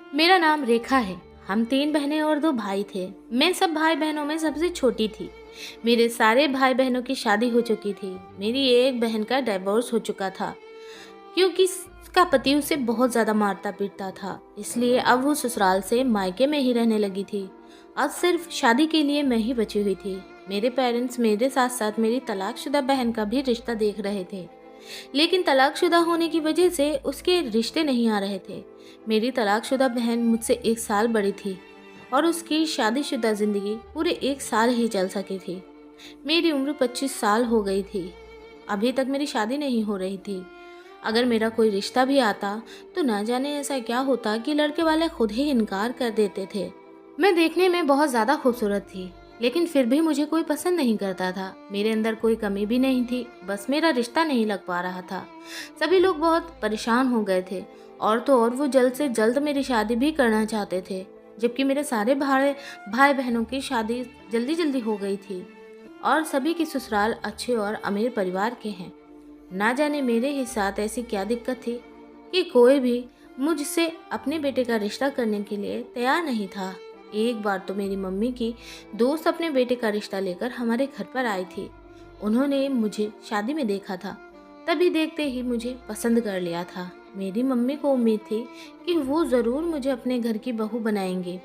मेरा नाम रेखा है। हम 3 बहनें और 2 भाई थे। मैं सब भाई बहनों में सबसे छोटी थी। मेरे सारे भाई बहनों की शादी हो चुकी थी। मेरी एक बहन का डिवोर्स हो चुका था क्योंकि उसका पति उसे बहुत ज़्यादा मारता पीटता था। इसलिए अब वो ससुराल से मायके में ही रहने लगी थी। अब सिर्फ शादी के लिए मैं ही बची हुई थी। मेरे पेरेंट्स मेरे साथ साथ मेरी तलाकशुदा बहन का भी रिश्ता देख रहे थे, लेकिन तलाकशुदा होने की वजह से उसके रिश्ते नहीं आ रहे थे। मेरी तलाकशुदा बहन मुझसे 1 साल बड़ी थी और उसकी शादीशुदा ज़िंदगी पूरे 1 साल ही चल सकी थी। मेरी उम्र 25 साल हो गई थी। अभी तक मेरी शादी नहीं हो रही थी। अगर मेरा कोई रिश्ता भी आता तो ना जाने ऐसा क्या होता कि लड़के वाले खुद ही इनकार कर देते थे। मैं देखने में बहुत ज़्यादा खूबसूरत थी, लेकिन फिर भी मुझे कोई पसंद नहीं करता था। मेरे अंदर कोई कमी भी नहीं थी, बस मेरा रिश्ता नहीं लग पा रहा था। सभी लोग बहुत परेशान हो गए थे और तो और वो जल्द से जल्द मेरी शादी भी करना चाहते थे, जबकि मेरे सारे भाई भाई बहनों की शादी जल्दी जल्दी हो गई थी और सभी के ससुराल अच्छे और अमीर परिवार के हैं। ना जाने मेरे ही साथ ऐसी क्या दिक्कत थी कि कोई भी मुझसे अपने बेटे का रिश्ता करने के लिए तैयार नहीं था। एक बार तो मेरी मम्मी की दोस्त अपने बेटे का रिश्ता लेकर हमारे घर पर आई थी। उन्होंने मुझे शादी में देखा था, तभी देखते ही मुझे पसंद कर लिया था। मेरी मम्मी को उम्मीद थी कि वो ज़रूर मुझे अपने घर की बहू बनाएंगे,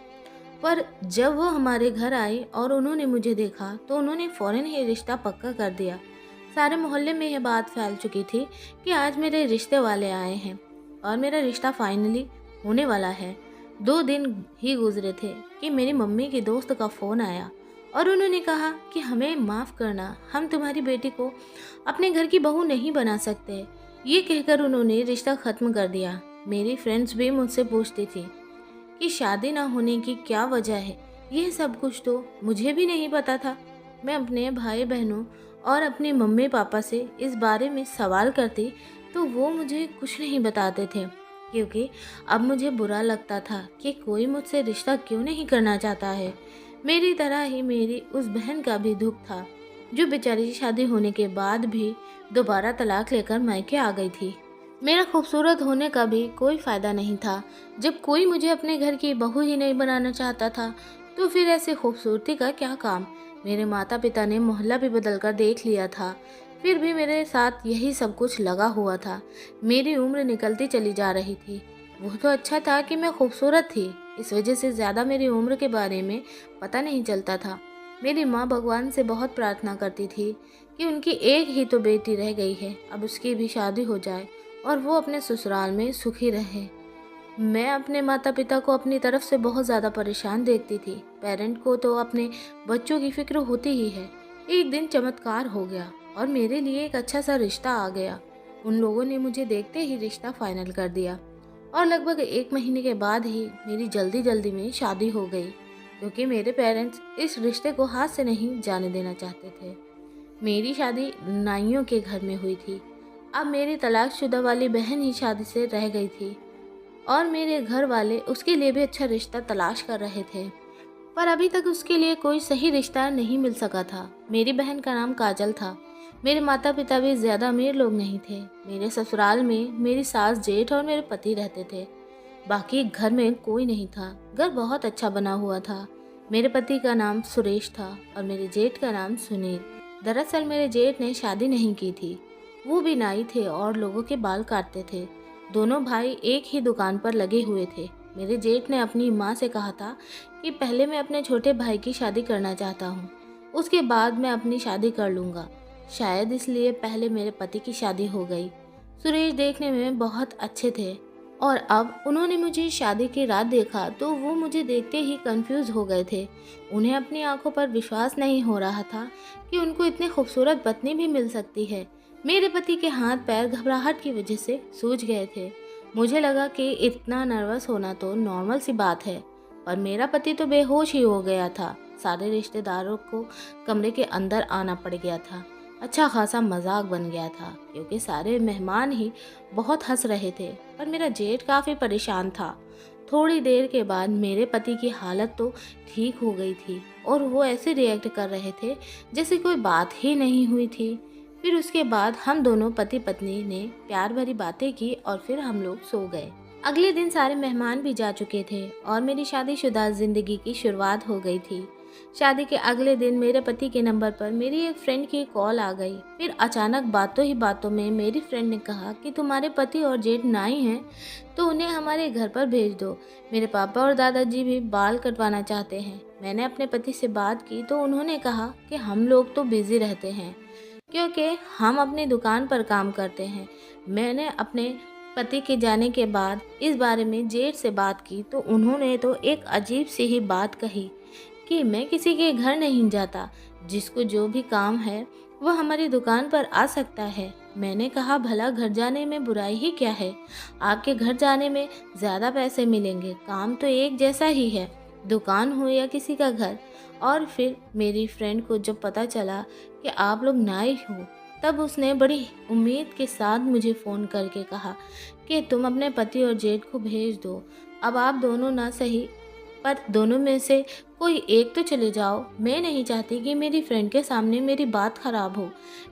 पर जब वो हमारे घर आई और उन्होंने मुझे देखा तो उन्होंने फ़ौरन ही रिश्ता पक्का कर दिया। सारे मोहल्ले में यह बात फैल चुकी थी कि आज मेरे रिश्ते वाले आए हैं और मेरा रिश्ता फाइनली होने वाला है। 2 दिन ही गुजरे थे कि मेरी मम्मी की दोस्त का फ़ोन आया और उन्होंने कहा कि हमें माफ़ करना, हम तुम्हारी बेटी को अपने घर की बहू नहीं बना सकते। ये कहकर उन्होंने रिश्ता ख़त्म कर दिया। मेरी फ्रेंड्स भी मुझसे पूछती थी कि शादी ना होने की क्या वजह है। यह सब कुछ तो मुझे भी नहीं पता था। मैं अपने भाई बहनों और अपने मम्मी पापा से इस बारे में सवाल करती तो वो मुझे कुछ नहीं बताते थे, क्योंकि अब मुझे बुरा लगता था कि कोई मुझसे रिश्ता क्यों नहीं करना चाहता है। मेरी तरह ही मेरी उस बहन का भी दुख था, जो बेचारी शादी होने के बाद भी दोबारा तलाक लेकर मायके आ गई थी। मेरा खूबसूरत होने का भी कोई फ़ायदा नहीं था। जब कोई मुझे अपने घर की बहू ही नहीं बनाना चाहता था, तो फिर ऐसे खूबसूरती का क्या काम। मेरे माता पिता ने मोहल्ला भी बदल कर देख लिया था, फिर भी मेरे साथ यही सब कुछ लगा हुआ था। मेरी उम्र निकलती चली जा रही थी। वो तो अच्छा था कि मैं खूबसूरत थी, इस वजह से ज़्यादा मेरी उम्र के बारे में पता नहीं चलता था। मेरी माँ भगवान से बहुत प्रार्थना करती थी कि उनकी एक ही तो बेटी रह गई है, अब उसकी भी शादी हो जाए और वो अपने ससुराल में सुखी रहे। मैं अपने माता पिता को अपनी तरफ से बहुत ज़्यादा परेशान देखती थी। पेरेंट को तो अपने बच्चों की फिक्र होती ही है। एक दिन चमत्कार हो गया और मेरे लिए एक अच्छा सा रिश्ता आ गया। उन लोगों ने मुझे देखते ही रिश्ता फाइनल कर दिया और लगभग 1 महीने के बाद ही मेरी जल्दी जल्दी में शादी हो गई, क्योंकि मेरे पेरेंट्स इस रिश्ते को हाथ से नहीं जाने देना चाहते थे। मेरी शादी नाइयों के घर में हुई थी। अब मेरी तलाकशुदा वाली बहन ही शादी से रह गई थी और मेरे घर वाले उसके लिए भी अच्छा रिश्ता तलाश कर रहे थे, पर अभी तक उसके लिए कोई सही रिश्ता नहीं मिल सका था। मेरी बहन का नाम काजल था। मेरे माता पिता भी ज़्यादा अमीर लोग नहीं थे। मेरे ससुराल में मेरी सास जेठ और मेरे पति रहते थे। बाकी घर में कोई नहीं था। घर बहुत अच्छा बना हुआ था। मेरे पति का नाम सुरेश था और मेरे जेठ का नाम सुनील। दरअसल मेरे जेठ ने शादी नहीं की थी। वो भी नाई थे और लोगों के बाल काटते थे। दोनों भाई एक ही दुकान पर लगे हुए थे। मेरे जेठ ने अपनी माँ से कहा था कि पहले मैं अपने छोटे भाई की शादी करना चाहता हूँ, उसके बाद मैं अपनी शादी कर लूँगा। शायद इसलिए पहले मेरे पति की शादी हो गई। सुरेश देखने में बहुत अच्छे थे और अब उन्होंने मुझे शादी की रात देखा तो वो मुझे देखते ही कंफ्यूज हो गए थे। उन्हें अपनी आंखों पर विश्वास नहीं हो रहा था कि उनको इतनी खूबसूरत पत्नी भी मिल सकती है। मेरे पति के हाथ पैर घबराहट की वजह से सूज गए थे। मुझे लगा कि इतना नर्वस होना तो नॉर्मल सी बात है, पर मेरा पति तो बेहोश ही हो गया था। सारे रिश्तेदारों को कमरे के अंदर आना पड़ गया था। अच्छा खासा मजाक बन गया था, क्योंकि सारे मेहमान ही बहुत हंस रहे थे, पर मेरा जेठ काफ़ी परेशान था। थोड़ी देर के बाद मेरे पति की हालत तो ठीक हो गई थी और वो ऐसे रिएक्ट कर रहे थे जैसे कोई बात ही नहीं हुई थी। फिर उसके बाद हम दोनों पति पत्नी ने प्यार भरी बातें की और फिर हम लोग सो गए। अगले दिन सारे मेहमान भी जा चुके थे और मेरी शादीशुदा ज़िंदगी की शुरुआत हो गई थी। शादी के अगले दिन मेरे पति के नंबर पर मेरी एक फ्रेंड की कॉल आ गई। फिर अचानक बातों ही बातों में मेरी फ्रेंड ने कहा कि तुम्हारे पति और जेठ नाई हैं तो उन्हें हमारे घर पर भेज दो। मेरे पापा और दादाजी भी बाल कटवाना चाहते हैं। मैंने अपने पति से बात की तो उन्होंने कहा कि हम लोग तो बिजी रहते हैं क्योंकि हम अपनी दुकान पर काम करते हैं। मैंने अपने पति के जाने के बाद इस बारे में जेठ से बात की तो उन्होंने तो एक अजीब सी ही बात कही कि मैं किसी के घर नहीं जाता, जिसको जो भी काम है वह हमारी दुकान पर आ सकता है। मैंने कहा भला घर जाने में बुराई ही क्या है, आपके घर जाने में ज़्यादा पैसे मिलेंगे, काम तो एक जैसा ही है, दुकान हो या किसी का घर। और फिर मेरी फ्रेंड को जब पता चला कि आप लोग नाई हो तब उसने बड़ी उम्मीद के साथ मुझे फ़ोन करके कहा कि तुम अपने पति और जेठ को भेज दो। अब आप दोनों ना सही पर दोनों में से कोई एक तो चले जाओ। मैं नहीं चाहती कि मेरी फ्रेंड के सामने मेरी बात ख़राब हो।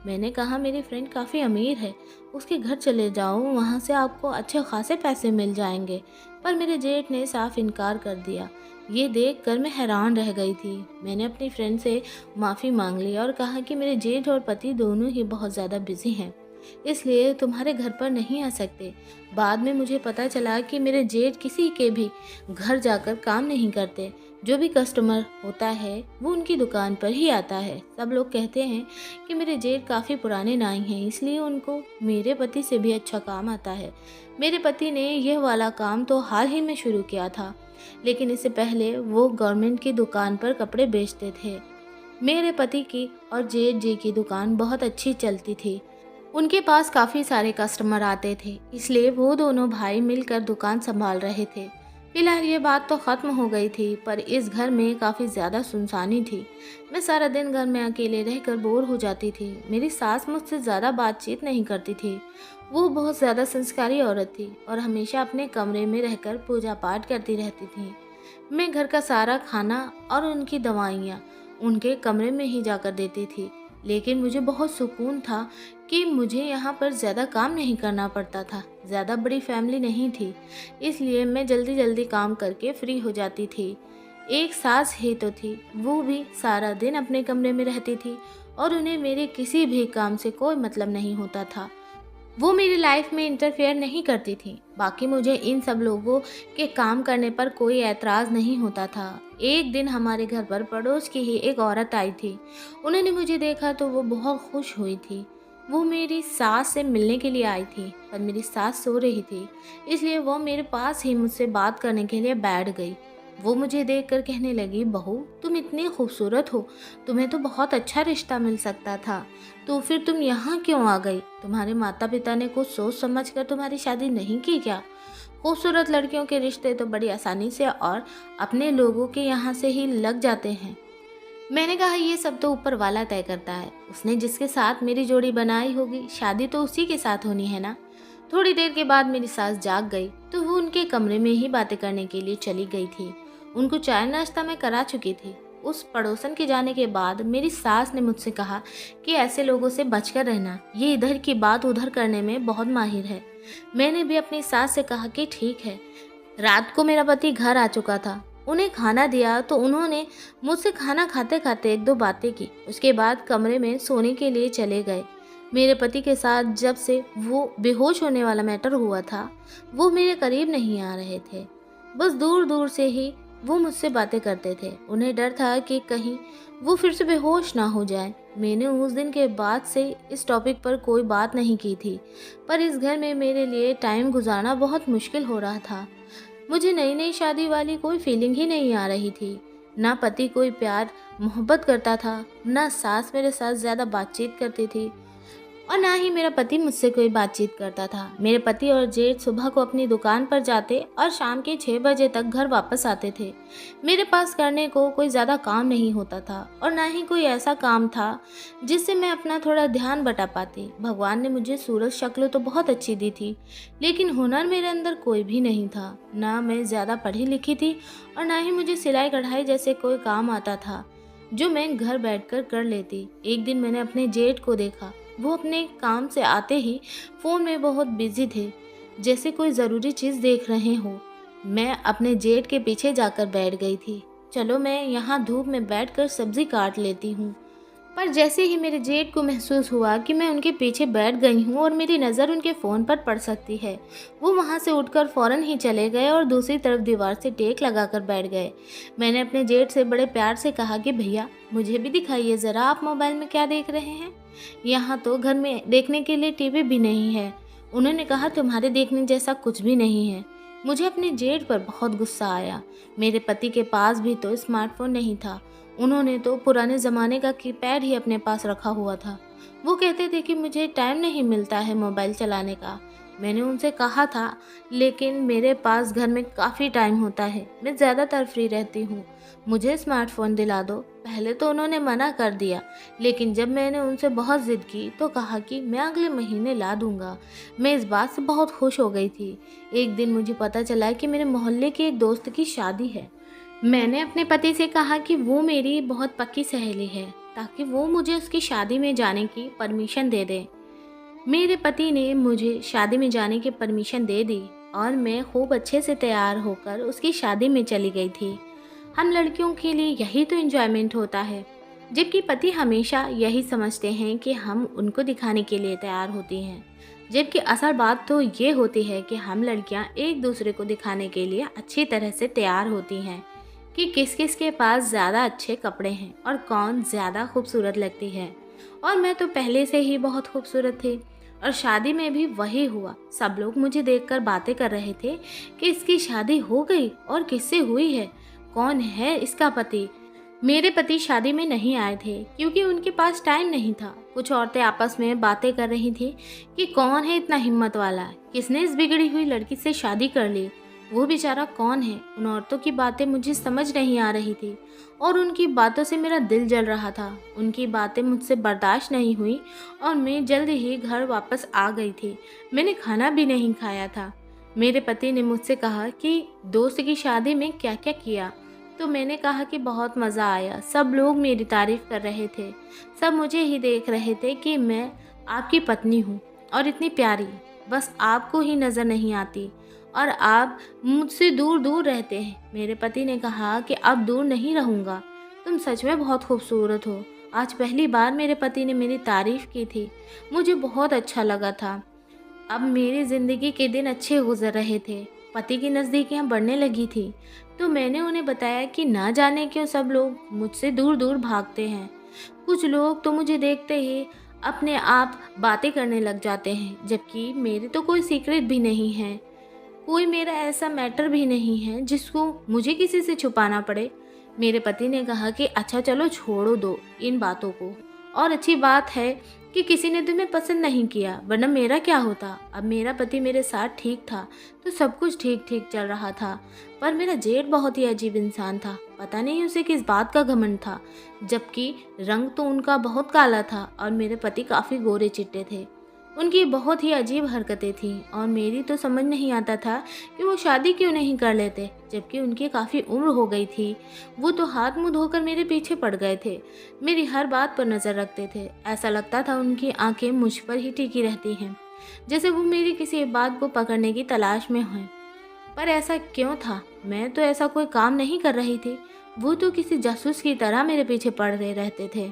मैंने कहा मेरी फ्रेंड काफ़ी अमीर है, उसके घर चले जाओ, वहाँ से आपको अच्छे खासे पैसे मिल जाएंगे। पर मेरे जेठ ने साफ इनकार कर दिया। ये देखकर मैं हैरान रह गई थी। मैंने अपनी फ्रेंड से माफ़ी मांग ली और कहा कि मेरे जेठ और पति दोनों ही बहुत ज़्यादा बिजी हैं, इसलिए तुम्हारे घर पर नहीं आ सकते। बाद में मुझे पता चला कि मेरे जेठ किसी के भी घर जाकर काम नहीं करते, जो भी कस्टमर होता है वो उनकी दुकान पर ही आता है। सब लोग कहते हैं कि मेरे जेठ काफ़ी पुराने नाई हैं, इसलिए उनको मेरे पति से भी अच्छा काम आता है। मेरे पति ने यह वाला काम तो हाल ही में शुरू किया था, लेकिन इससे पहले वो गवर्नमेंट की दुकान पर कपड़े बेचते थे। मेरे पति की और जेठ जी की दुकान बहुत अच्छी चलती थी, उनके पास काफ़ी सारे कस्टमर आते थे, इसलिए वो दोनों भाई मिलकर दुकान संभाल रहे थे। फिलहाल ये बात तो ख़त्म हो गई थी, पर इस घर में काफ़ी ज़्यादा सुनसानी थी। मैं सारा दिन घर में अकेले रहकर बोर हो जाती थी। मेरी सास मुझसे ज़्यादा बातचीत नहीं करती थी। वो बहुत ज़्यादा संस्कारी औरत थी और हमेशा अपने कमरे में रहकर पूजा पाठ करती रहती थी। मैं घर का सारा खाना और उनकी दवाइयाँ उनके कमरे में ही जाकर देती थी, लेकिन मुझे बहुत सुकून था कि मुझे यहाँ पर ज़्यादा काम नहीं करना पड़ता था। ज़्यादा बड़ी फैमिली नहीं थी, इसलिए मैं जल्दी जल्दी काम करके फ्री हो जाती थी। एक सास ही तो थी, वो भी सारा दिन अपने कमरे में रहती थी और उन्हें मेरे किसी भी काम से कोई मतलब नहीं होता था। वो मेरी लाइफ में इंटरफेयर नहीं करती थी। बाकी मुझे इन सब लोगों के काम करने पर कोई एतराज़ नहीं होता था। एक दिन हमारे घर पर पड़ोस की ही एक औरत आई थी। उन्होंने मुझे देखा तो वो बहुत खुश हुई थी। वो मेरी सास से मिलने के लिए आई थी, पर मेरी सास सो रही थी, इसलिए वो मेरे पास ही मुझसे बात करने के लिए बैठ गई। वो मुझे देखकर कहने लगी, बहू तुम इतनी खूबसूरत हो, तुम्हें तो बहुत अच्छा रिश्ता मिल सकता था, तो फिर तुम यहाँ क्यों आ गई? तुम्हारे माता पिता ने कुछ सोच समझ कर तुम्हारी शादी नहीं की क्या? खूबसूरत लड़कियों के रिश्ते तो बड़ी आसानी से और अपने लोगों के यहाँ से ही लग जाते हैं। मैंने कहा ये सब तो ऊपर वाला तय करता है, उसने जिसके साथ मेरी जोड़ी बनाई होगी शादी तो उसी के साथ होनी है ना। थोड़ी देर के बाद मेरी सास जाग गई तो वो उनके कमरे में ही बातें करने के लिए चली गई थी। उनको चाय नाश्ता मैं करा चुकी थी। उस पड़ोसन के जाने के बाद मेरी सास ने मुझसे कहा कि ऐसे लोगों से बचकर रहना, ये इधर की बात उधर करने में बहुत माहिर है। मैंने भी अपनी सास से कहा कि ठीक है। रात को मेरा पति घर आ चुका था, उन्हें खाना दिया तो उन्होंने मुझसे खाना खाते खाते एक दो बातें की, उसके बाद कमरे में सोने के लिए चले गए। मेरे पति के साथ जब से वो बेहोश होने वाला मैटर हुआ था, वो मेरे करीब नहीं आ रहे थे, बस दूर दूर से ही वो मुझसे बातें करते थे। उन्हें डर था कि कहीं वो फिर से बेहोश ना हो जाए। मैंने उस दिन के बाद से इस टॉपिक पर कोई बात नहीं की थी, पर इस घर में मेरे लिए टाइम गुजारना बहुत मुश्किल हो रहा था। मुझे नई नई शादी वाली कोई फीलिंग ही नहीं आ रही थी। ना पति कोई प्यार मोहब्बत करता था, ना सास मेरे साथ ज़्यादा बातचीत करती थी और ना ही मेरा पति मुझसे कोई बातचीत करता था। मेरे पति और जेठ सुबह को अपनी दुकान पर जाते और शाम के 6 बजे तक घर वापस आते थे। मेरे पास करने को कोई ज़्यादा काम नहीं होता था और ना ही कोई ऐसा काम था जिससे मैं अपना थोड़ा ध्यान बटा पाती। भगवान ने मुझे सूरत शक्ल तो बहुत अच्छी दी थी, लेकिन हुनर मेरे अंदर कोई भी नहीं था। ना मैं ज़्यादा पढ़ी लिखी थी और ना ही मुझे सिलाई कढ़ाई जैसे कोई काम आता था जो मैं घर बैठकर कर लेती। एक दिन मैंने अपने जेठ को देखा, वो अपने काम से आते ही फ़ोन में बहुत बिजी थे। जैसे कोई ज़रूरी चीज़ देख रहे हो। मैं अपने जेठ के पीछे जाकर बैठ गई थी। चलो मैं यहाँ धूप में बैठकर सब्ज़ी काट लेती हूँ। पर जैसे ही मेरे जेठ को महसूस हुआ कि मैं उनके पीछे बैठ गई हूँ और मेरी नज़र उनके फ़ोन पर पड़ सकती है, वो वहाँ से उठकर फ़ौरन ही चले गए और दूसरी तरफ दीवार से टेक लगाकर बैठ गए। मैंने अपने जेठ से बड़े प्यार से कहा कि भैया, मुझे भी दिखाइए ज़रा, आप मोबाइल में क्या देख रहे हैं? यहाँ तो घर में देखने के लिए टीवी भी नहीं है। उन्होंने कहा, तुम्हारे देखने जैसा कुछ भी नहीं है। मुझे अपने जेठ पर बहुत गुस्सा आया। मेरे पति के पास भी तो स्मार्टफोन नहीं था। उन्होंने तो पुराने ज़माने का कीपैड ही अपने पास रखा हुआ था। वो कहते थे कि मुझे टाइम नहीं मिलता है मोबाइल चलाने का। मैंने उनसे कहा था, लेकिन मेरे पास घर में काफ़ी टाइम होता है, मैं ज़्यादातर फ्री रहती हूँ, मुझे स्मार्टफ़ोन दिला दो। पहले तो उन्होंने मना कर दिया, लेकिन जब मैंने उनसे बहुत ज़िद की तो कहा कि मैं अगले महीने ला दूँगा। मैं इस बात से बहुत खुश हो गई थी। एक दिन मुझे पता चला कि मेरे मोहल्ले के एक दोस्त की शादी है। मैंने अपने पति से कहा कि वो मेरी बहुत पक्की सहेली है, ताकि वो मुझे उसकी शादी में जाने की परमिशन दे दे। मेरे पति ने मुझे शादी में जाने की परमिशन दे दी और मैं खूब अच्छे से तैयार होकर उसकी शादी में चली गई थी। हम लड़कियों के लिए यही तो एंजॉयमेंट होता है, जबकि पति हमेशा यही समझते हैं कि हम उनको दिखाने के लिए तैयार होती हैं। जबकि असल बात तो ये होती है कि हम लड़कियां एक दूसरे को दिखाने के लिए अच्छी तरह से तैयार होती हैं कि किस किस के पास ज़्यादा अच्छे कपड़े हैं और कौन ज़्यादा खूबसूरत लगती है। और मैं तो पहले से ही बहुत खूबसूरत थी और शादी में भी वही हुआ। सब लोग मुझे देखकर बातें कर रहे थे कि इसकी शादी हो गई और किससे हुई है, कौन है इसका पति। मेरे पति शादी में नहीं आए थे क्योंकि उनके पास टाइम नहीं था। कुछ औरतें आपस में बातें कर रही थी कि कौन है इतना हिम्मत वाला, किसने इस बिगड़ी हुई लड़की से शादी कर ली, वो बेचारा कौन है। उन औरतों की बातें मुझे समझ नहीं आ रही थी और उनकी बातों से मेरा दिल जल रहा था। उनकी बातें मुझसे बर्दाश्त नहीं हुई और मैं जल्द ही घर वापस आ गई थी। मैंने खाना भी नहीं खाया था। मेरे पति ने मुझसे कहा कि दोस्त की शादी में क्या क्या किया, तो मैंने कहा कि बहुत मज़ा आया। सब लोग मेरी तारीफ़ कर रहे थे, सब मुझे ही देख रहे थे कि मैं आपकी पत्नी हूँ और इतनी प्यारी, बस आपको ही नज़र नहीं आती और आप मुझसे दूर दूर रहते हैं। मेरे पति ने कहा कि अब दूर नहीं रहूँगा, तुम सच में बहुत खूबसूरत हो। आज पहली बार मेरे पति ने मेरी तारीफ़ की थी, मुझे बहुत अच्छा लगा था। अब मेरी ज़िंदगी के दिन अच्छे गुजर रहे थे, पति की नज़दीकियाँ बढ़ने लगी थी, तो मैंने उन्हें बताया कि ना जाने क्यों सब लोग मुझसे दूर दूर भागते हैं। कुछ लोग तो मुझे देखते ही अपने आप बातें करने लग जाते हैं, जबकि मेरे तो कोई सीक्रेट भी नहीं है, कोई मेरा ऐसा मैटर भी नहीं है जिसको मुझे किसी से छुपाना पड़े। मेरे पति ने कहा कि अच्छा चलो छोड़ो दो इन बातों को, और अच्छी बात है कि किसी ने तुम्हें पसंद नहीं किया, वरना मेरा क्या होता। अब मेरा पति मेरे साथ ठीक था तो सब कुछ ठीक ठीक चल रहा था, पर मेरा जेठ बहुत ही अजीब इंसान था। पता नहीं उसे किस बात का घमंड था, जबकि रंग तो उनका बहुत काला था और मेरे पति काफ़ी गोरे चिट्टे थे। उनकी बहुत ही अजीब हरकतें थीं और मेरी तो समझ नहीं आता था कि वो शादी क्यों नहीं कर लेते, जबकि उनकी काफ़ी उम्र हो गई थी। वो तो हाथ मुंह धोकर मेरे पीछे पड़ गए थे, मेरी हर बात पर नज़र रखते थे। ऐसा लगता था उनकी आंखें मुझ पर ही टिकी रहती हैं, जैसे वो मेरी किसी बात को पकड़ने की तलाश में हैं। पर ऐसा क्यों था? मैं तो ऐसा कोई काम नहीं कर रही थी। वो तो किसी जासूस की तरह मेरे पीछे पड़ रहे रहते थे,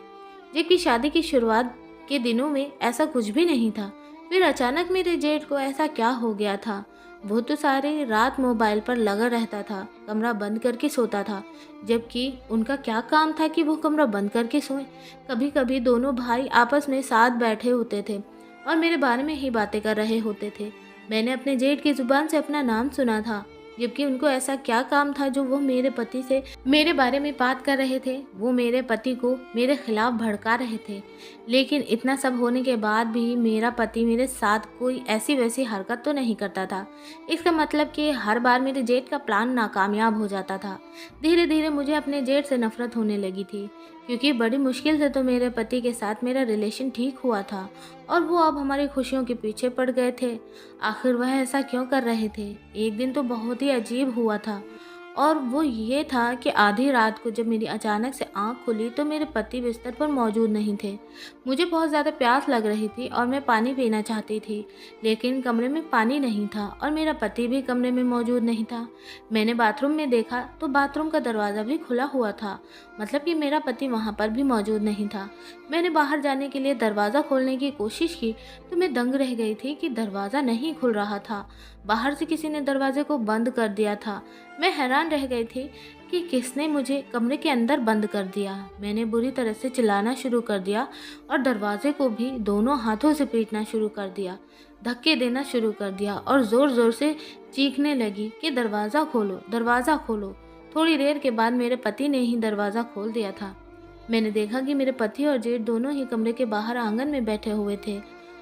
जबकि शादी की शुरुआत के दिनों में ऐसा कुछ भी नहीं था। फिर अचानक मेरे जेठ को ऐसा क्या हो गया था? वो तो सारी रात मोबाइल पर लगा रहता था, कमरा बंद करके सोता था, जबकि उनका क्या काम था कि वो कमरा बंद करके सोए। कभी कभी दोनों भाई आपस में साथ बैठे होते थे और मेरे बारे में ही बातें कर रहे होते थे। मैंने अपने जेठ की जुबान से अपना नाम सुना था, जबकि उनको ऐसा क्या काम था जो वो मेरे पति से मेरे बारे में बात कर रहे थे। वो मेरे पति को मेरे खिलाफ भड़का रहे थे, लेकिन इतना सब होने के बाद भी मेरा पति मेरे साथ कोई ऐसी वैसी हरकत तो नहीं करता था। इसका मतलब कि हर बार मेरे जेठ का प्लान नाकामयाब हो जाता था। धीरे धीरे मुझे अपने जेठ से नफरत होने लगी थी, क्योंकि बड़ी मुश्किल से तो मेरे पति के साथ मेरा रिलेशन ठीक हुआ था और वो अब हमारी खुशियों के पीछे पड़ गए थे। आखिर वह ऐसा क्यों कर रहे थे? एक दिन तो बहुत ही अजीब हुआ था और वो ये था कि आधी रात को जब मेरी अचानक से आँख खुली तो मेरे पति बिस्तर पर मौजूद नहीं थे। मुझे बहुत ज़्यादा प्यास लग रही थी और मैं पानी पीना चाहती थी, लेकिन कमरे में पानी नहीं था और मेरा पति भी कमरे में मौजूद नहीं था। मैंने बाथरूम में देखा तो बाथरूम का दरवाज़ा भी खुला हुआ था, मतलब कि मेरा पति वहाँ पर भी मौजूद नहीं था। मैंने बाहर जाने के लिए दरवाज़ा खोलने की कोशिश की तो मैं दंग रह गई थी कि दरवाज़ा नहीं खुल रहा था। बाहर से किसी ने दरवाजे को बंद कर दिया था। मैं हैरान रह गई थी कि किसने मुझे कमरे के अंदर बंद कर दिया। मैंने बुरी तरह से चिल्लाना शुरू कर दिया और दरवाजे को भी दोनों हाथों से पीटना शुरू कर दिया, धक्के देना शुरू कर दिया और ज़ोर ज़ोर से चीखने लगी कि दरवाज़ा खोलो, दरवाज़ा खोलो। थोड़ी देर के बाद मेरे पति ने ही दरवाज़ा खोल दिया था। मैंने देखा कि मेरे पति और जेठ दोनों ही कमरे के बाहर आंगन में बैठे हुए थे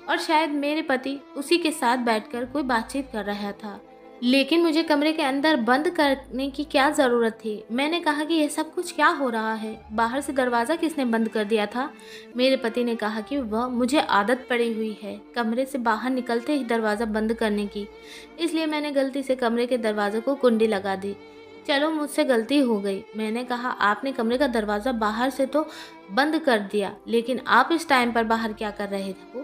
और शायद मेरे पति उसी के साथ बैठकर कोई बातचीत कर रहा था। लेकिन मुझे कमरे के अंदर बंद करने की क्या ज़रूरत थी? मैंने कहा कि यह सब कुछ क्या हो रहा है? बाहर से दरवाज़ा किसने बंद कर दिया था? मेरे पति ने कहा कि वह मुझे आदत पड़ी हुई है कमरे से बाहर निकलते ही दरवाज़ा बंद करने की, इसलिए मैंने गलती से कमरे के दरवाजे को कुंडी लगा दी। चलो मुझसे गलती हो गई। मैंने कहा आपने कमरे का दरवाज़ा बाहर से तो बंद कर दिया, लेकिन आप इस टाइम पर बाहर क्या कर रहे थे?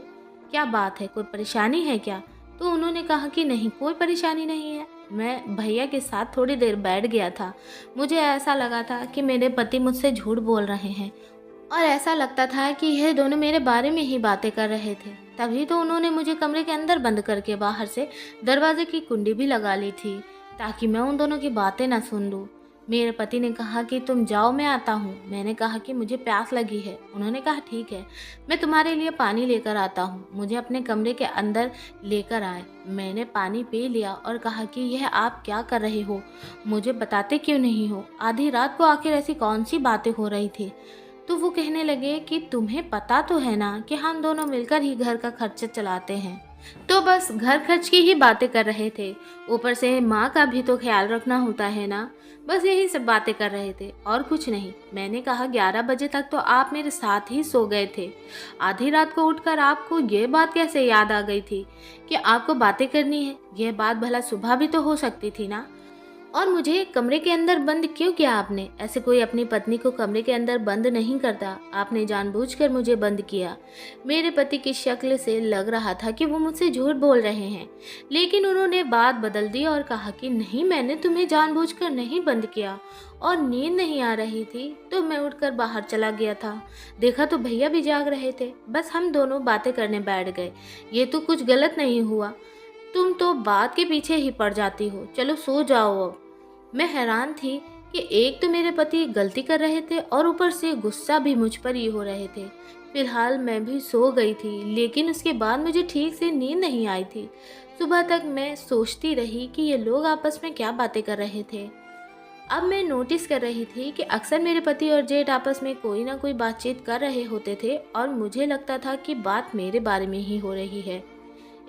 क्या बात है, कोई परेशानी है क्या? तो उन्होंने कहा कि नहीं, कोई परेशानी नहीं है। मैं भैया के साथ थोड़ी देर बैठ गया था। मुझे ऐसा लगा था कि मेरे पति मुझसे झूठ बोल रहे हैं और ऐसा लगता था कि यह दोनों मेरे बारे में ही बातें कर रहे थे। तभी तो उन्होंने मुझे कमरे के अंदर बंद करके बाहर से दरवाजे की कुंडी भी लगा ली थी ताकि मैं उन दोनों की बातें ना सुन लूँ। मेरे पति ने कहा कि तुम जाओ, मैं आता हूँ। मैंने कहा कि मुझे प्यास लगी है। उन्होंने कहा ठीक है, मैं तुम्हारे लिए पानी लेकर आता हूँ। मुझे अपने कमरे के अंदर लेकर आए। मैंने पानी पी लिया और कहा कि यह आप क्या कर रहे हो, मुझे बताते क्यों नहीं हो? आधी रात को आखिर ऐसी कौन सी बातें हो रही थी? तो वो कहने लगे कि तुम्हें पता तो है ना कि हम दोनों मिलकर ही घर का खर्चा चलाते हैं, तो बस घर खर्च की ही बातें कर रहे थे। ऊपर से माँ का भी तो ख्याल रखना होता है ना। बस यही सब बातें कर रहे थे और कुछ नहीं। मैंने कहा 11 बजे तक तो आप मेरे साथ ही सो गए थे। आधी रात को उठकर आपको ये बात कैसे याद आ गई थी कि आपको बातें करनी है? यह बात भला सुबह भी तो हो सकती थी ना। और मुझे कमरे के अंदर बंद क्यों किया आपने? ऐसे कोई अपनी पत्नी को कमरे के अंदर बंद नहीं करता। आपने जानबूझकर मुझे बंद किया। मेरे पति की शक्ल से लग रहा था कि वो मुझसे झूठ बोल रहे हैं, लेकिन उन्होंने बात बदल दी और कहा कि नहीं, मैंने तुम्हें जानबूझकर नहीं बंद किया और नींद नहीं आ रही थी तो मैं उठकर बाहर चला गया था। देखा तो भैया भी जाग रहे थे, बस हम दोनों बातें करने बैठ गए। ये तो कुछ गलत नहीं हुआ। तुम तो बात के पीछे ही पड़ जाती हो। चलो सो जाओ अब। मैं हैरान थी कि एक तो मेरे पति गलती कर रहे थे और ऊपर से गुस्सा भी मुझ पर ही हो रहे थे। फिलहाल मैं भी सो गई थी, लेकिन उसके बाद मुझे ठीक से नींद नहीं आई थी। सुबह तक मैं सोचती रही कि ये लोग आपस में क्या बातें कर रहे थे। अब मैं नोटिस कर रही थी कि अक्सर मेरे पति और जेठ आपस में कोई ना कोई बातचीत कर रहे होते थे और मुझे लगता था कि बात मेरे बारे में ही हो रही है।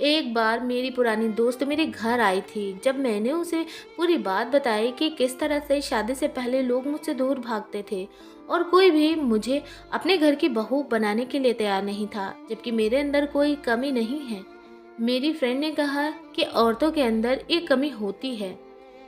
एक बार मेरी पुरानी दोस्त मेरे घर आई थी। जब मैंने उसे पूरी बात बताई कि किस तरह से शादी से पहले लोग मुझसे दूर भागते थे और कोई भी मुझे अपने घर की बहू बनाने के लिए तैयार नहीं था, जबकि मेरे अंदर कोई कमी नहीं है। मेरी फ्रेंड ने कहा कि औरतों के अंदर एक कमी होती है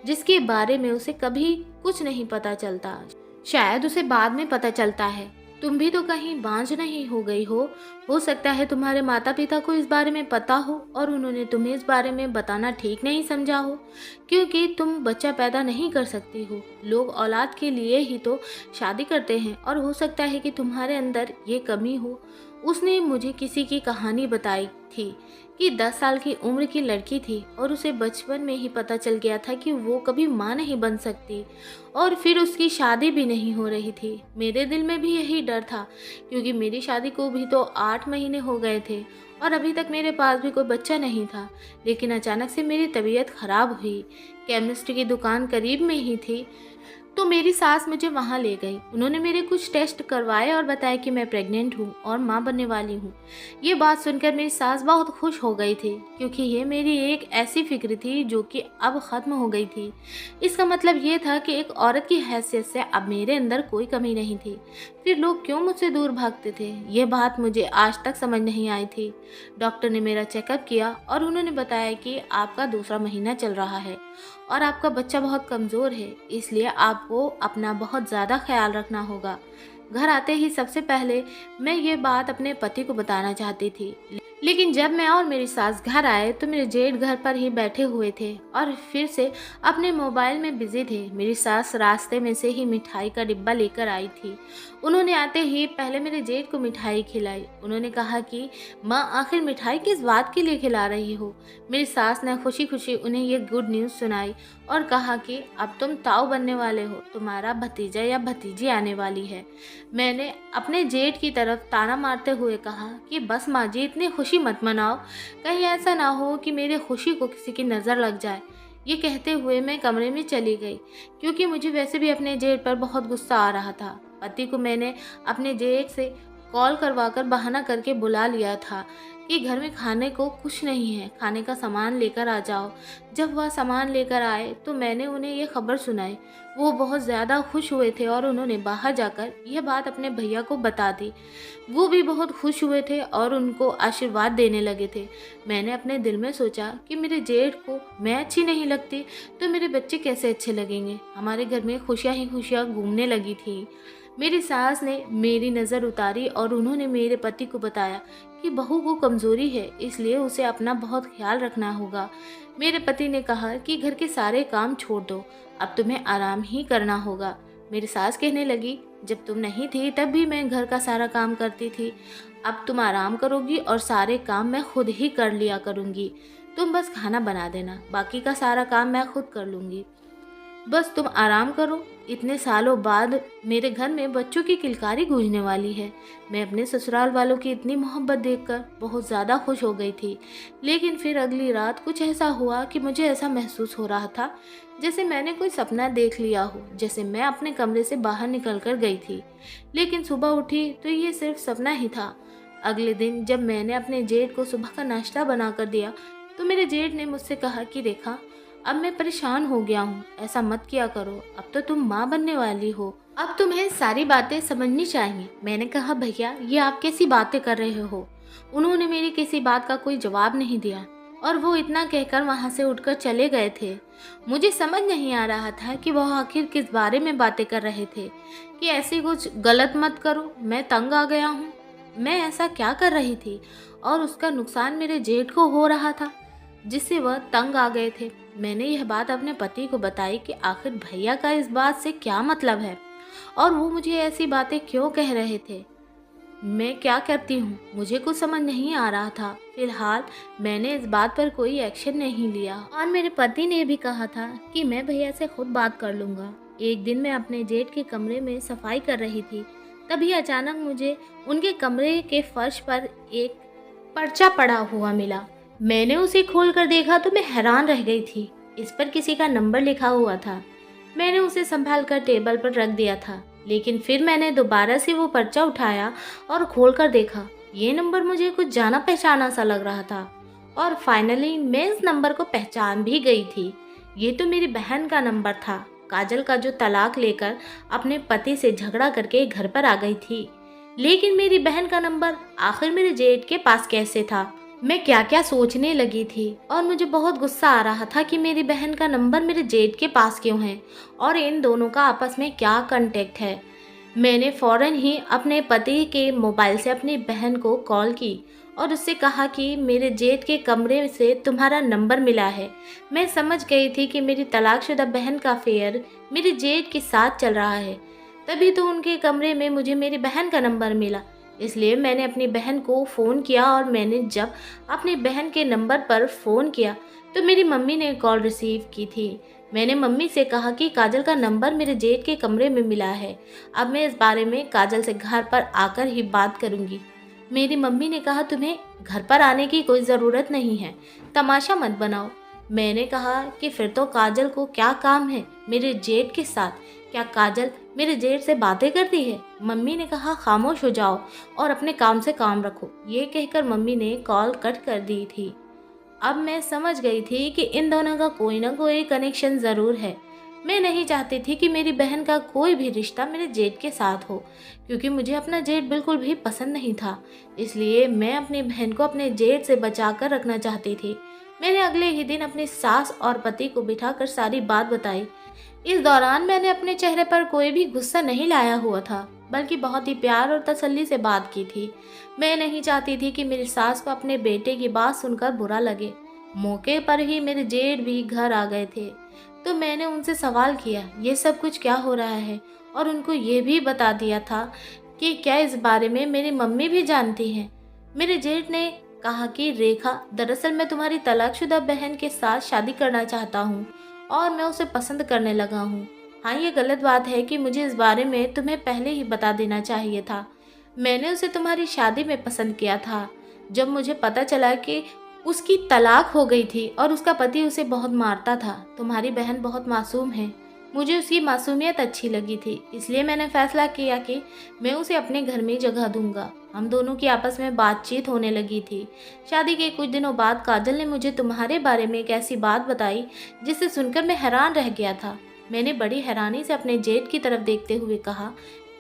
जिसके बारे में उसे कभी कुछ नहीं पता चलता, शायद उसे बाद में पता चलता है। तुम भी तो कहीं बांझ नहीं हो गई हो सकता है तुम्हारे माता पिता को इस बारे में पता हो और उन्होंने तुम्हें इस बारे में बताना ठीक नहीं समझा हो, क्योंकि तुम बच्चा पैदा नहीं कर सकती हो। लोग औलाद के लिए ही तो शादी करते हैं और हो सकता है कि तुम्हारे अंदर ये कमी हो। उसने मुझे किसी की कहानी बताई थी कि 10 साल की उम्र की लड़की थी और उसे बचपन में ही पता चल गया था कि वो कभी माँ नहीं बन सकती और फिर उसकी शादी भी नहीं हो रही थी। मेरे दिल में भी यही डर था, क्योंकि मेरी शादी को भी तो 8 महीने हो गए थे और अभी तक मेरे पास भी कोई बच्चा नहीं था। लेकिन अचानक से मेरी तबीयत खराब हुई। केमिस्ट की दुकान करीब में ही थी, तो मेरी सास मुझे वहाँ ले गई। उन्होंने मेरे कुछ टेस्ट करवाए और बताया कि मैं प्रेग्नेंट हूँ और माँ बनने वाली हूँ। ये बात सुनकर मेरी सास बहुत खुश हो गई थी, क्योंकि ये मेरी एक ऐसी फिक्र थी जो कि अब ख़त्म हो गई थी। इसका मतलब ये था कि एक औरत की हैसियत से अब मेरे अंदर कोई कमी नहीं थी। फिर लोग क्यों मुझसे दूर भागते थे, ये बात मुझे आज तक समझ नहीं आई थी। डॉक्टर ने मेरा चेकअप किया और उन्होंने बताया कि आपका दूसरा महीना चल रहा है और आपका बच्चा बहुत कमज़ोर है, इसलिए आपको अपना बहुत ज़्यादा ख्याल रखना होगा। घर आते ही सबसे पहले मैं ये बात अपने पति को बताना चाहती थी, लेकिन जब मैं और मेरी सास घर आए तो मेरे जेठ घर पर ही बैठे हुए थे और फिर से अपने मोबाइल में बिजी थे। मेरी सास रास्ते में से ही मिठाई का डिब्बा लेकर आई थी। उन्होंने आते ही पहले मेरे जेठ को मिठाई खिलाई। उन्होंने कहा कि माँ, आखिर मिठाई किस बात के लिए खिला रही हो। मेरी सास ने खुशी खुशी उन्हें ये गुड न्यूज़ सुनाई और कहा कि अब तुम ताऊ बनने वाले हो, तुम्हारा भतीजा या भतीजी आने वाली है। मैंने अपने जेठ की तरफ ताना मारते हुए कहा कि बस माँ जी, इतनी खुशी मत मनाओ, कहीं ऐसा ना हो कि मेरी खुशी को किसी की नज़र लग जाए। ये कहते हुए मैं कमरे में चली गई, क्योंकि मुझे वैसे भी अपने जेठ पर बहुत गुस्सा आ रहा था। पति को मैंने अपने जेठ से कॉल करवाकर बहाना करके बुला लिया था कि घर में खाने को कुछ नहीं है, खाने का सामान लेकर आ जाओ। जब वह सामान लेकर आए तो मैंने उन्हें ये खबर सुनाई। वो बहुत ज़्यादा खुश हुए थे और उन्होंने बाहर जाकर यह बात अपने भैया को बता दी। वो भी बहुत खुश हुए थे और उनको आशीर्वाद देने लगे थे। मैंने अपने दिल में सोचा कि मेरे जेठ को मैं अच्छी नहीं लगती तो मेरे बच्चे कैसे अच्छे लगेंगे। हमारे घर में खुशियाँ ही खुशियाँ घूमने लगी थी। मेरी सास ने मेरी नज़र उतारी और उन्होंने मेरे पति को बताया कि बहू को कमज़ोरी है, इसलिए उसे अपना बहुत ख्याल रखना होगा। मेरे पति ने कहा कि घर के सारे काम छोड़ दो, अब तुम्हें आराम ही करना होगा। मेरी सास कहने लगी, जब तुम नहीं थी तब भी मैं घर का सारा काम करती थी, अब तुम आराम करोगी और सारे काम मैं खुद ही कर लिया करूँगी। तुम बस खाना बना देना, बाकी का सारा काम मैं खुद कर लूँगी। बस तुम आराम करो। इतने सालों बाद मेरे घर में बच्चों की किलकारी गूंजने वाली है। मैं अपने ससुराल वालों की इतनी मोहब्बत देखकर बहुत ज़्यादा खुश हो गई थी। लेकिन फिर अगली रात कुछ ऐसा हुआ कि मुझे ऐसा महसूस हो रहा था जैसे मैंने कोई सपना देख लिया हो, जैसे मैं अपने कमरे से बाहर निकल कर गई थी, लेकिन सुबह उठी तो ये सिर्फ सपना ही था। अगले दिन जब मैंने अपने जेठ को सुबह का नाश्ता बना कर दिया तो मेरे जेठ ने मुझसे कहा कि रेखा, अब मैं परेशान हो गया हूँ, ऐसा मत किया करो, अब तो तुम माँ बनने वाली हो, अब तुम्हें सारी बातें समझनी चाहिए। मैंने कहा, भैया ये आप कैसी बातें कर रहे हो। उन्होंने मेरी किसी बात का कोई जवाब नहीं दिया और वो इतना कहकर वहाँ से उठकर चले गए थे। मुझे समझ नहीं आ रहा था कि वह आखिर किस बारे में बातें कर रहे थे कि ऐसी कुछ गलत मत करो। मैं तंग आ गया हूँ, मैं ऐसा क्या कर रही थी और उसका नुकसान मेरे जेठ को हो रहा था जिससे वह तंग आ गए थे। मैंने यह बात अपने पति को बताई कि आखिर भैया का इस बात से क्या मतलब है और वो मुझे ऐसी बातें क्यों कह रहे थे। मैं क्या करती हूँ, मुझे कुछ समझ नहीं आ रहा था। फिलहाल मैंने इस बात पर कोई एक्शन नहीं लिया और मेरे पति ने भी कहा था कि मैं भैया से खुद बात कर लूँगा। एक दिन मैं अपने जेठ के कमरे में सफाई कर रही थी, तभी अचानक मुझे उनके कमरे के फर्श पर एक पर्चा पड़ा हुआ मिला। मैंने उसे खोलकर देखा तो मैं हैरान रह गई थी। इस पर किसी का नंबर लिखा हुआ था। मैंने उसे संभाल कर टेबल पर रख दिया था, लेकिन फिर मैंने दोबारा से वो पर्चा उठाया और खोलकर देखा। ये नंबर मुझे कुछ जाना पहचाना सा लग रहा था और फाइनली मैं इस नंबर को पहचान भी गई थी। ये तो मेरी बहन का नंबर था, काजल का, जो तलाक लेकर अपने पति से झगड़ा करके घर पर आ गई थी। लेकिन मेरी बहन का नंबर आखिर मेरे जेठ के पास कैसे था। मैं क्या क्या सोचने लगी थी और मुझे बहुत गुस्सा आ रहा था कि मेरी बहन का नंबर मेरे जेठ के पास क्यों है और इन दोनों का आपस में क्या कांटेक्ट है। मैंने फ़ौरन ही अपने पति के मोबाइल से अपनी बहन को कॉल की और उससे कहा कि मेरे जेठ के कमरे से तुम्हारा नंबर मिला है। मैं समझ गई थी कि मेरी तलाकशुदा बहन का अफेयर मेरे जेठ के साथ चल रहा है, तभी तो उनके कमरे में मुझे मेरी बहन का नंबर मिला। इसलिए मैंने अपनी बहन को फ़ोन किया और मैंने जब अपनी बहन के नंबर पर फ़ोन किया तो मेरी मम्मी ने कॉल रिसीव की थी। मैंने मम्मी से कहा कि काजल का नंबर मेरे जेठ के कमरे में मिला है, अब मैं इस बारे में काजल से घर पर आकर ही बात करूंगी। मेरी मम्मी ने कहा, तुम्हें घर पर आने की कोई ज़रूरत नहीं है, तमाशा मत बनाओ। मैंने कहा कि फिर तो काजल को क्या काम है मेरे जेठ के साथ, क्या काजल मेरे जेठ से बातें करती है। मम्मी ने कहा, खामोश हो जाओ और अपने काम से काम रखो। ये कहकर मम्मी ने कॉल कट कर दी थी। अब मैं समझ गई थी कि इन दोनों का कोई ना कोई कनेक्शन ज़रूर है। मैं नहीं चाहती थी कि मेरी बहन का कोई भी रिश्ता मेरे जेठ के साथ हो, क्योंकि मुझे अपना जेठ बिल्कुल भी पसंद नहीं था। इसलिए मैं अपनी बहन को अपने जेठ से बचा कर रखना चाहती थी। मैंने अगले ही दिन अपनी सास और पति को बिठाकर सारी बात बताई। इस दौरान मैंने अपने चेहरे पर कोई भी गुस्सा नहीं लाया हुआ था, बल्कि बहुत ही प्यार और तसल्ली से बात की थी। मैं नहीं चाहती थी कि मेरी सास को अपने बेटे की बात सुनकर बुरा लगे। मौके पर ही मेरे जेठ भी घर आ गए थे, तो मैंने उनसे सवाल किया ये सब कुछ क्या हो रहा है, और उनको ये भी बता दिया था कि क्या इस बारे में मेरी मम्मी भी जानती हैं। मेरे जेठ ने कहा कि रेखा, दरअसल मैं तुम्हारी तलाकशुदा बहन के साथ शादी करना चाहता हूँ और मैं उसे पसंद करने लगा हूँ। हाँ, ये गलत बात है कि मुझे इस बारे में तुम्हें पहले ही बता देना चाहिए था। मैंने उसे तुम्हारी शादी में पसंद किया था, जब मुझे पता चला कि उसकी तलाक हो गई थी और उसका पति उसे बहुत मारता था। तुम्हारी बहन बहुत मासूम है, मुझे उसकी मासूमियत अच्छी लगी थी, इसलिए मैंने फैसला किया कि मैं उसे अपने घर में जगह दूंगा। हम दोनों की आपस में बातचीत होने लगी थी। शादी के कुछ दिनों बाद काजल ने मुझे तुम्हारे बारे में एक ऐसी बात बताई जिसे सुनकर मैं हैरान रह गया था। मैंने बड़ी हैरानी से अपने जेठ की तरफ देखते हुए कहा,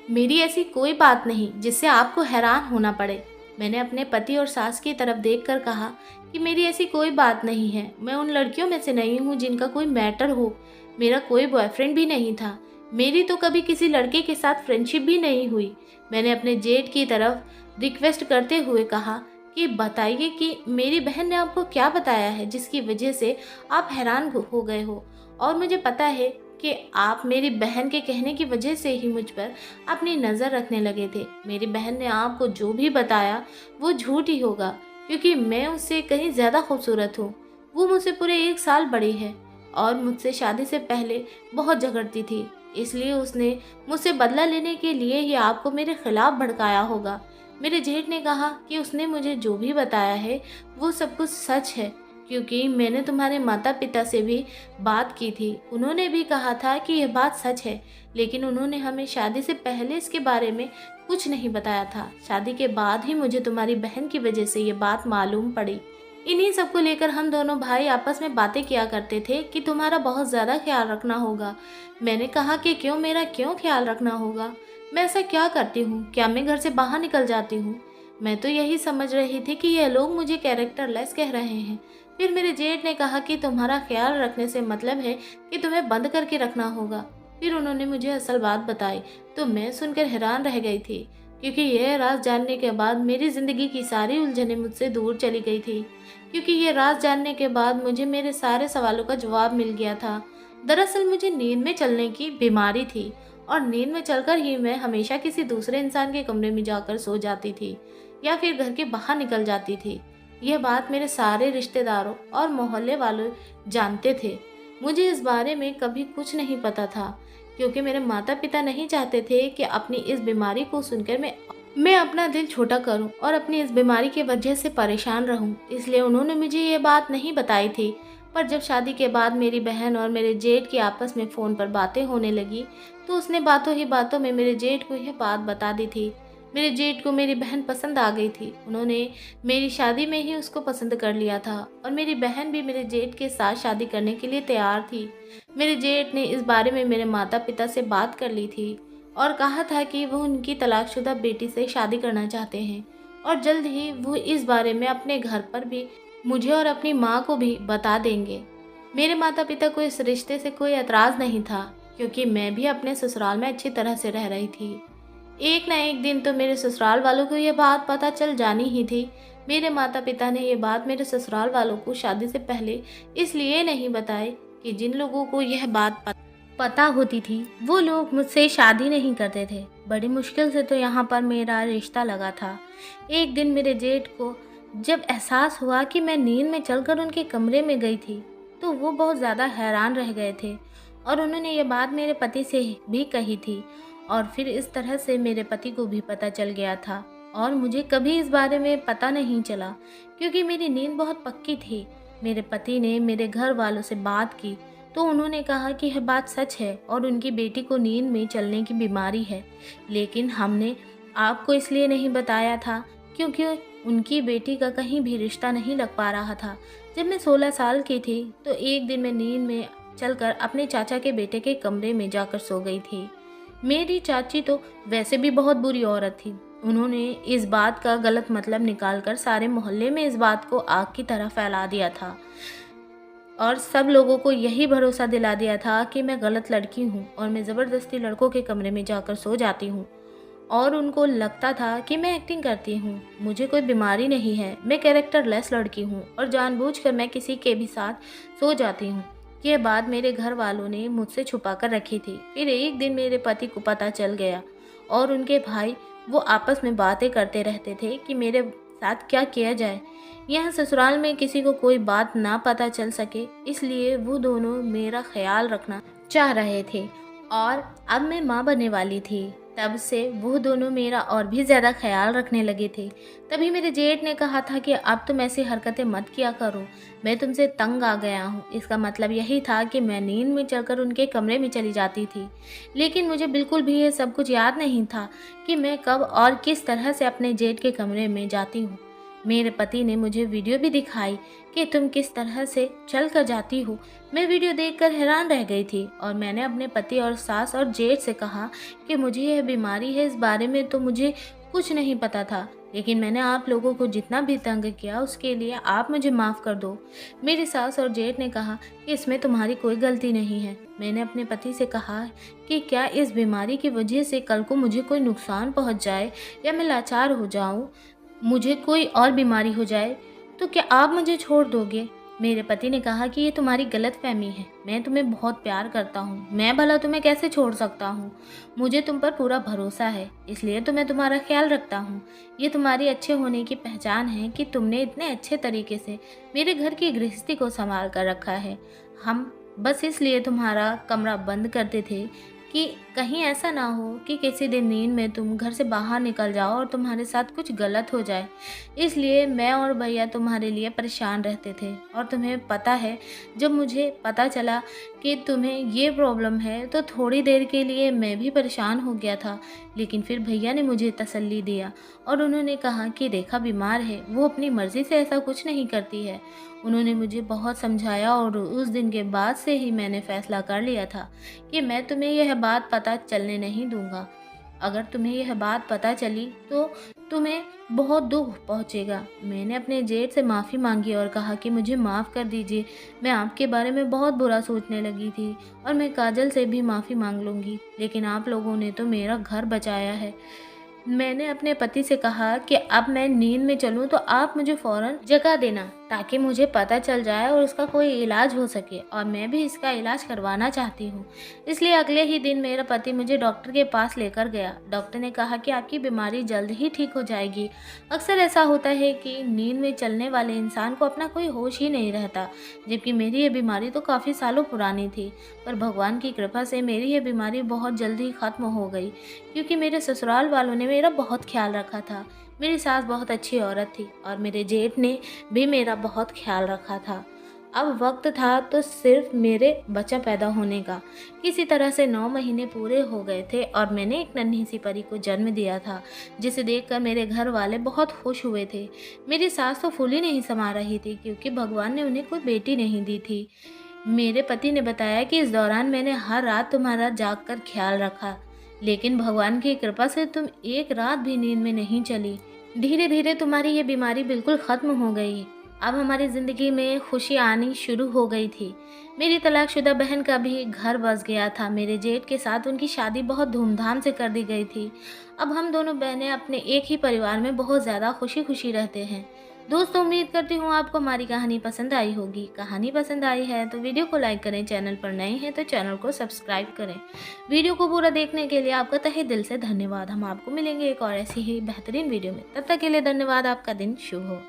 मेरी ऐसी कोई बात नहीं जिससे आपको हैरान होना पड़े। मैंने अपने पति और सास की तरफ देखकर कहा कि मेरी ऐसी कोई बात नहीं है। मैं उन लड़कियों में से नहीं हूँ जिनका कोई मैटर हो। मेरा कोई बॉयफ्रेंड भी नहीं था। मेरी तो कभी किसी लड़के के साथ फ्रेंडशिप भी नहीं हुई। मैंने अपने जेठ की तरफ रिक्वेस्ट करते हुए कहा कि बताइए कि मेरी बहन ने आपको क्या बताया है जिसकी वजह से आप हैरान हो गए हो, और मुझे पता है कि आप मेरी बहन के कहने की वजह से ही मुझ पर अपनी नज़र रखने लगे थे। मेरी बहन ने आपको जो भी बताया वो झूठ ही होगा, क्योंकि मैं उससे कहीं ज़्यादा खूबसूरत हूँ। वो मुझसे पूरे 1 साल बड़ी है और मुझसे शादी से पहले बहुत झगड़ती थी, इसलिए उसने मुझसे बदला लेने के लिए ही आपको मेरे खिलाफ भड़काया होगा। मेरे जेठ ने कहा कि उसने मुझे जो भी बताया है वो सब कुछ सच है, क्योंकि मैंने तुम्हारे माता पिता से भी बात की थी। उन्होंने भी कहा था कि यह बात सच है, लेकिन उन्होंने हमें शादी से पहले इसके बारे में कुछ नहीं बताया था। शादी के बाद ही मुझे तुम्हारी बहन की वजह से ये बात मालूम पड़ी। इन्हीं सब को लेकर हम दोनों भाई आपस में बातें किया करते थे कि तुम्हारा बहुत ज़्यादा ख्याल रखना होगा। मैंने कहा कि क्यों, मेरा क्यों ख्याल रखना होगा? मैं ऐसा क्या करती हूँ? क्या मैं घर से बाहर निकल जाती हूँ? मैं तो यही समझ रही थी कि ये लोग मुझे कैरेक्टरलेस कह रहे हैं। फिर मेरे जेठ ने कहा कि तुम्हारा ख्याल रखने से मतलब है कि तुम्हें बंद करके रखना होगा। फिर उन्होंने मुझे असल बात बताई, तो मैं सुनकर हैरान रह गई थी, क्योंकि यह राज जानने के बाद मेरी ज़िंदगी की सारी उलझनें मुझसे दूर चली गई थी। क्योंकि ये राज जानने के बाद मुझे मेरे सारे सवालों का जवाब मिल गया था। दरअसल मुझे नींद में चलने की बीमारी थी, और नींद में चलकर ही मैं हमेशा किसी दूसरे इंसान के कमरे में जाकर सो जाती थी या फिर घर के बाहर निकल जाती थी। यह बात मेरे सारे रिश्तेदारों और मोहल्ले वालों जानते थे। मुझे इस बारे में कभी कुछ नहीं पता था, क्योंकि मेरे माता पिता नहीं चाहते थे कि अपनी इस बीमारी को सुनकर मैं अपना दिल छोटा करूं और अपनी इस बीमारी की वजह से परेशान रहूं, इसलिए उन्होंने मुझे ये बात नहीं बताई थी। पर जब शादी के बाद मेरी बहन और मेरे जेठ की आपस में फ़ोन पर बातें होने लगी, तो उसने बातों ही बातों में मेरे जेठ को यह बात बता दी थी। मेरे जेठ को मेरी बहन पसंद आ गई थी। उन्होंने मेरी शादी में ही उसको पसंद कर लिया था, और मेरी बहन भी मेरे जेठ के साथ शादी करने के लिए तैयार थी। मेरे जेठ ने इस बारे में मेरे माता पिता से बात कर ली थी और कहा था कि वो उनकी तलाकशुदा बेटी से शादी करना चाहते हैं, और जल्द ही वो इस बारे में अपने घर पर भी मुझे और अपनी माँ को भी बता देंगे। मेरे माता पिता को इस रिश्ते से कोई एतराज़ नहीं था, क्योंकि मैं भी अपने ससुराल में अच्छी तरह से रह रही थी। एक ना एक दिन तो मेरे ससुराल वालों को ये बात पता चल जानी ही थी। मेरे माता पिता ने ये बात मेरे ससुराल वालों को शादी से पहले इसलिए नहीं बताई कि जिन लोगों को यह बात पता होती थी वो लोग मुझसे शादी नहीं करते थे। बड़ी मुश्किल से तो यहाँ पर मेरा रिश्ता लगा था। एक दिन मेरे जेठ को जब एहसास हुआ कि मैं नींद में चलकर उनके कमरे में गई थी, तो वो बहुत ज़्यादा हैरान रह गए थे, और उन्होंने ये बात मेरे पति से भी कही थी, और फिर इस तरह से मेरे पति को भी पता चल गया था, और मुझे कभी इस बारे में पता नहीं चला, क्योंकि मेरी नींद बहुत पक्की थी। मेरे पति ने मेरे घर वालों से बात की, तो उन्होंने कहा कि यह बात सच है और उनकी बेटी को नींद में चलने की बीमारी है, लेकिन हमने आपको इसलिए नहीं बताया था क्योंकि उनकी बेटी का कहीं भी रिश्ता नहीं लग पा रहा था। जब मैं 16 साल की थी, तो एक दिन मैं नींद में चलकर अपने चाचा के बेटे के कमरे में जाकर सो गई थी। मेरी चाची तो वैसे भी बहुत बुरी औरत थी। उन्होंने इस बात का गलत मतलब निकालकर सारे मोहल्ले में इस बात को आग की तरह फैला दिया था और सब लोगों को यही भरोसा दिला दिया था कि मैं गलत लड़की हूँ और मैं ज़बरदस्ती लड़कों के कमरे में जाकर सो जाती हूँ और उनको लगता था कि मैं एक्टिंग करती हूँ। मुझे कोई बीमारी नहीं है, मैं कैरेक्टरलेस लड़की हूँ और जानबूझकर मैं किसी के भी साथ सो जाती हूँ। ये बात मेरे घर वालों ने मुझसे छुपा कर रखी थी। फिर एक दिन मेरे पति को पता चल गया और उनके भाई वो आपस में बातें करते रहते थे कि मेरे साथ क्या किया जाए। यहाँ ससुराल में किसी को कोई बात ना पता चल सके, इसलिए वो दोनों मेरा ख्याल रखना चाह रहे थे और अब मैं माँ बनने वाली थी। तब से वो दोनों मेरा और भी ज़्यादा ख्याल रखने लगे थे। तभी मेरे जेठ ने कहा था कि अब तुम ऐसी हरकतें मत किया करो, मैं तुमसे तंग आ गया हूँ। इसका मतलब यही था कि मैं नींद में चढ़कर उनके कमरे में चली जाती थी, लेकिन मुझे बिल्कुल भी ये सब कुछ याद नहीं था कि मैं कब और किस तरह से अपने जेठ के कमरे में जाती हूँ। मेरे पति ने मुझे वीडियो भी दिखाई कि तुम किस तरह से चल कर जाती हो। मैं वीडियो देखकर हैरान रह गई थी और मैंने अपने पति और सास और जेठ से कहा कि मुझे यह बीमारी है, इस बारे में तो मुझे कुछ नहीं पता था, लेकिन मैंने आप लोगों को जितना भी तंग किया उसके लिए आप मुझे माफ़ कर दो। मेरी सास और जेठ ने कहा कि इसमें तुम्हारी कोई गलती नहीं है। मैंने अपने पति से कहा कि क्या इस बीमारी की वजह से कल को मुझे कोई नुकसान पहुंच जाए या मैं लाचार हो जाऊं, मुझे कोई और बीमारी हो जाए, तो क्या आप मुझे छोड़ दोगे? मेरे पति ने कहा कि ये तुम्हारी गलतफहमी है, मैं तुम्हें बहुत प्यार करता हूँ, मैं भला तुम्हें कैसे छोड़ सकता हूँ। मुझे तुम पर पूरा भरोसा है, इसलिए तो मैं तुम्हारा ख्याल रखता हूँ। ये तुम्हारी अच्छे होने की पहचान है कि तुमने इतने अच्छे तरीके से मेरे घर की गृहस्थी को संभाल कर रखा है। हम बस इसलिए तुम्हारा कमरा बंद करते थे कि कहीं ऐसा ना हो कि किसी दिन नींद में तुम घर से बाहर निकल जाओ और तुम्हारे साथ कुछ गलत हो जाए। इसलिए मैं और भैया तुम्हारे लिए परेशान रहते थे और तुम्हें पता है, जब मुझे पता चला कि तुम्हें ये प्रॉब्लम है तो थोड़ी देर के लिए मैं भी परेशान हो गया था, लेकिन फिर भैया ने मुझे तसल्ली दिया और उन्होंने कहा कि रेखा बीमार है, वो अपनी मर्ज़ी से ऐसा कुछ नहीं करती है। उन्होंने मुझे बहुत समझाया और उस दिन के बाद से ही मैंने फ़ैसला कर लिया था कि मैं तुम्हें यह बात पता चलने नहीं दूंगा। अगर तुम्हें यह बात पता चली तो तुम्हें बहुत दुख पहुंचेगा। मैंने अपने जेठ से माफ़ी मांगी और कहा कि मुझे माफ़ कर दीजिए, मैं आपके बारे में बहुत बुरा सोचने लगी थी और मैं काजल से भी माफ़ी मांग लूँगी, लेकिन आप लोगों ने तो मेरा घर बचाया है। मैंने अपने पति से कहा कि अब मैं नींद में चलूं तो आप मुझे फ़ौरन जगा देना ताकि मुझे पता चल जाए और उसका कोई इलाज हो सके, और मैं भी इसका इलाज करवाना चाहती हूँ। इसलिए अगले ही दिन मेरा पति मुझे डॉक्टर के पास लेकर गया। डॉक्टर ने कहा कि आपकी बीमारी जल्द ही ठीक हो जाएगी। अक्सर ऐसा होता है कि नींद में चलने वाले इंसान को अपना कोई होश ही नहीं रहता, जबकि मेरी ये बीमारी तो काफ़ी सालों पुरानी थी, पर भगवान की कृपा से मेरी ये बीमारी बहुत जल्दी ख़त्म हो गई, क्योंकि मेरे ससुराल वालों ने मेरा बहुत ख्याल रखा था। मेरी सास बहुत अच्छी औरत थी और मेरे जेठ ने भी मेरा बहुत ख्याल रखा था। अब वक्त था तो सिर्फ मेरे बच्चा पैदा होने का। किसी तरह से 9 महीने पूरे हो गए थे और मैंने एक नन्ही सी परी को जन्म दिया था, जिसे देखकर मेरे घर वाले बहुत खुश हुए थे। मेरी सास तो फूली नहीं समा रही थी, क्योंकि भगवान ने उन्हें कोई बेटी नहीं दी थी। मेरे पति ने बताया कि इस दौरान मैंने हर रात तुम्हारा जाग कर ख्याल रखा, लेकिन भगवान की कृपा से तुम एक रात भी नींद में नहीं चली। धीरे धीरे तुम्हारी ये बीमारी बिल्कुल ख़त्म हो गई। अब हमारी ज़िंदगी में खुशी आनी शुरू हो गई थी। मेरी तलाकशुदा बहन का भी घर बस गया था। मेरे जेठ के साथ उनकी शादी बहुत धूमधाम से कर दी गई थी। अब हम दोनों बहनें अपने एक ही परिवार में बहुत ज़्यादा खुशी खुशी रहते हैं। दोस्तों, उम्मीद करती हूँ आपको हमारी कहानी पसंद आई होगी। कहानी पसंद आई है तो वीडियो को लाइक करें, चैनल पर नए हैं तो चैनल को सब्सक्राइब करें। वीडियो को पूरा देखने के लिए आपका तहे दिल से धन्यवाद। हम आपको मिलेंगे एक और ऐसी ही बेहतरीन वीडियो में। तब तक के लिए धन्यवाद। आपका दिन शुभ हो।